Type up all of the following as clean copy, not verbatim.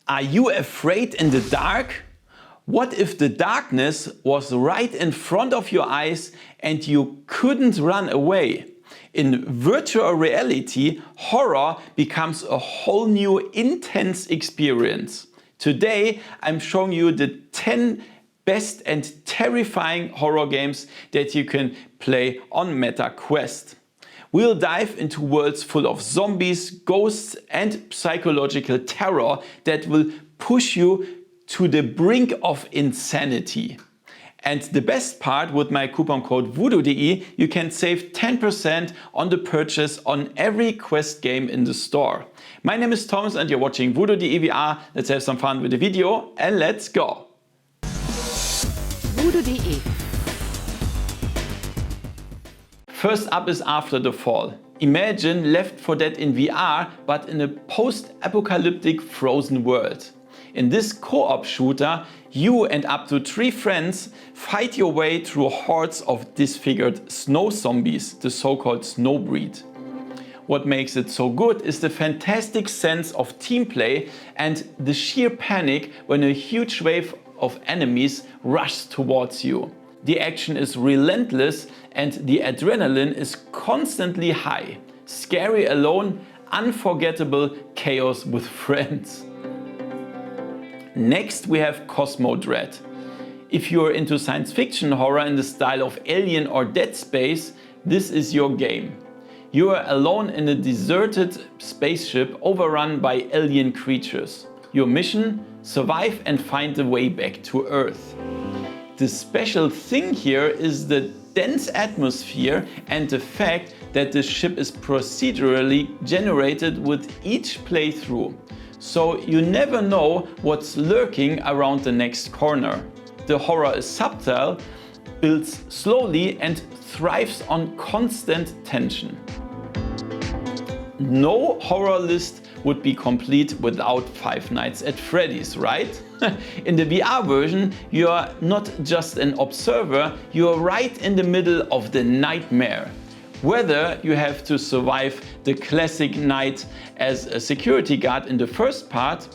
Are you afraid in the dark? What if the darkness was right in front of your eyes and you couldn't run away? In virtual reality, horror becomes a whole new intense experience. Today I'm showing you the 10 best and terrifying horror games that you can play on Meta Quest. We'll dive into worlds full of zombies, ghosts and psychological terror that will push you to the brink of insanity. And the best part, with my coupon code VoodooDE, you can save 10% on the purchase on every Quest game in the store. My name is Thomas and you're watching VoodooDE VR. Let's have some fun with the video and let's go! VoodooDE. First up is After the Fall. Imagine Left 4 Dead in VR, but in a post-apocalyptic frozen world. In this co-op shooter, you and up to 3 friends fight your way through hordes of disfigured snow zombies, the so-called snow breed. What makes it so good is the fantastic sense of team play and the sheer panic when a huge wave of enemies rush towards you. The action is relentless and the adrenaline is constantly high. Scary alone, unforgettable chaos with friends. Next we have Cosmodread. If you are into science fiction horror in the style of Alien or Dead Space, this is your game. You are alone in a deserted spaceship overrun by alien creatures. Your mission? Survive and find the way back to Earth. The special thing here is the dense atmosphere and the fact that the ship is procedurally generated with each playthrough. So you never know what's lurking around the next corner. The horror is subtle, builds slowly and thrives on constant tension. No horror list would be complete without Five Nights at Freddy's, right? In the VR version, you are not just an observer, you are right in the middle of the nightmare. Whether you have to survive the classic night as a security guard in the first part,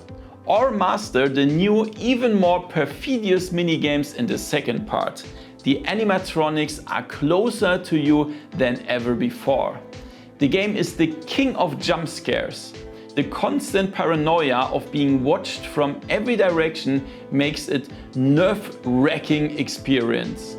or master the new, even more perfidious minigames in the second part, the animatronics are closer to you than ever before. The game is the king of jump scares. The constant paranoia of being watched from every direction makes it nerve-wracking experience.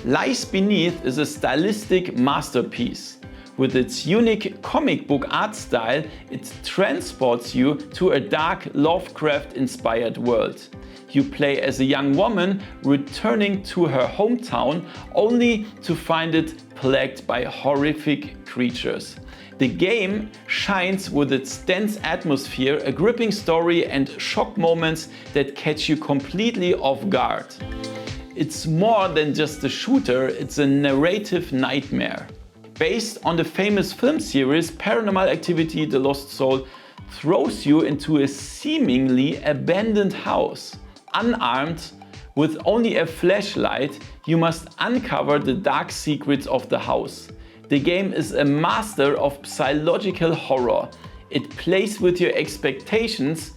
Lies Beneath is a stylistic masterpiece. With its unique comic book art style, it transports you to a dark Lovecraft-inspired world. You play as a young woman returning to her hometown only to find it plagued by horrific creatures. The game shines with its dense atmosphere, a gripping story and shock moments that catch you completely off guard. It's more than just a shooter, it's a narrative nightmare. Based on the famous film series Paranormal Activity The Lost Soul throws you into a seemingly abandoned house. Unarmed, with only a flashlight, you must uncover the dark secrets of the house. The game is a master of psychological horror. It plays with your expectations,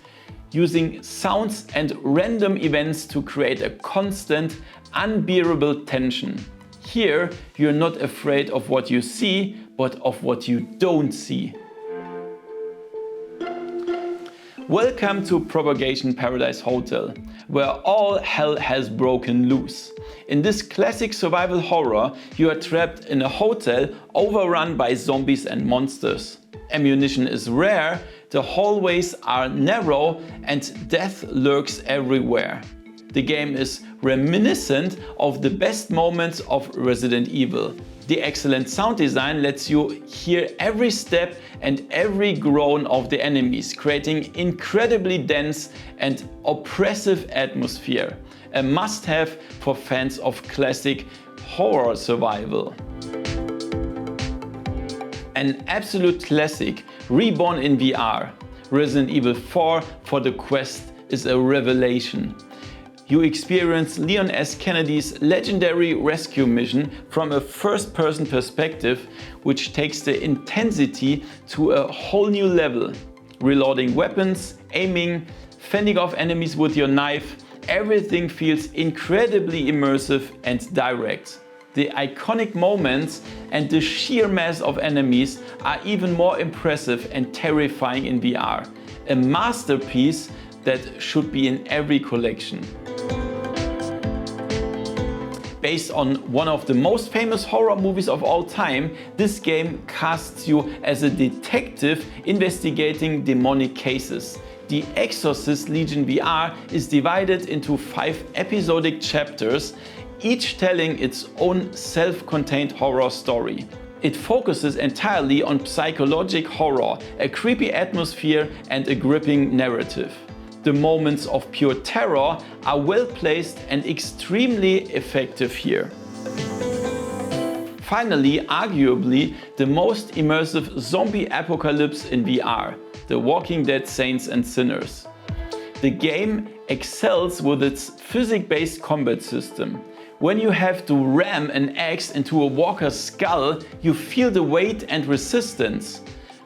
using sounds and random events to create a constant, unbearable tension. Here, you're not afraid of what you see, but of what you don't see. Welcome to Propagation Paradise Hotel, where all hell has broken loose. In this classic survival horror, you are trapped in a hotel overrun by zombies and monsters. Ammunition is rare, the hallways are narrow, and death lurks everywhere. The game is reminiscent of the best moments of Resident Evil. The excellent sound design lets you hear every step and every groan of the enemies, creating incredibly dense and oppressive atmosphere. A must-have for fans of classic horror survival. An absolute classic, reborn in VR. Resident Evil 4 for the Quest is a revelation. You experience Leon S. Kennedy's legendary rescue mission from a first-person perspective, which takes the intensity to a whole new level. Reloading weapons, aiming, fending off enemies with your knife, everything feels incredibly immersive and direct. The iconic moments and the sheer mass of enemies are even more impressive and terrifying in VR. A masterpiece that should be in every collection. Based on one of the most famous horror movies of all time, this game casts you as a detective investigating demonic cases. The Exorcist Legion VR is divided into 5 episodic chapters, each telling its own self-contained horror story. It focuses entirely on psychological horror, a creepy atmosphere and a gripping narrative. The moments of pure terror are well placed and extremely effective here. Finally, arguably the most immersive zombie apocalypse in VR, The Walking Dead Saints and Sinners. The game excels with its physics-based combat system. When you have to ram an axe into a walker's skull, you feel the weight and resistance.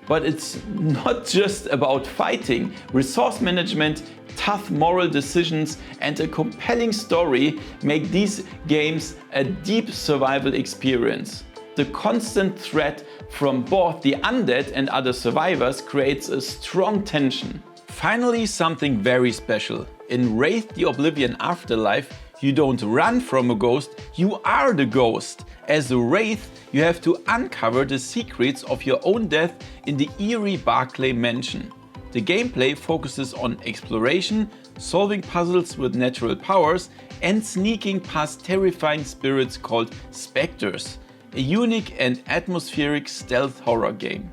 But it's not just about fighting. Resource management, tough moral decisions and a compelling story make these games a deep survival experience. The constant threat from both the undead and other survivors creates a strong tension. Finally, something very special. In Wraith, the Oblivion Afterlife, you don't run from a ghost, you are the ghost. As a Wraith, you have to uncover the secrets of your own death in the eerie Barclay mansion. The gameplay focuses on exploration, solving puzzles with natural powers, and sneaking past terrifying spirits called specters. A unique and atmospheric stealth horror game.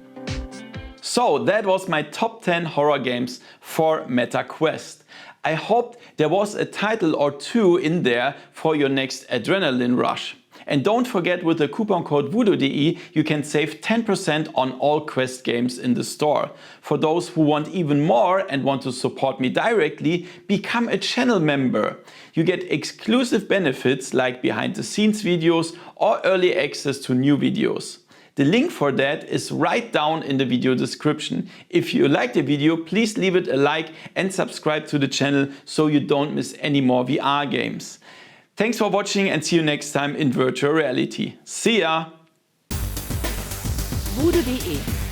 So that was my top 10 horror games for MetaQuest. I hoped there was a title or two in there for your next adrenaline rush. And don't forget, with the coupon code VoodooDE you can save 10% on all Quest games in the store. For those who want even more and want to support me directly, become a channel member. You get exclusive benefits like behind the scenes videos or early access to new videos. The link for that is right down in the video description. If you like the video, please leave it a like and subscribe to the channel so you don't miss any more VR games. Thanks for watching and see you next time in virtual reality. See ya! VoodooDE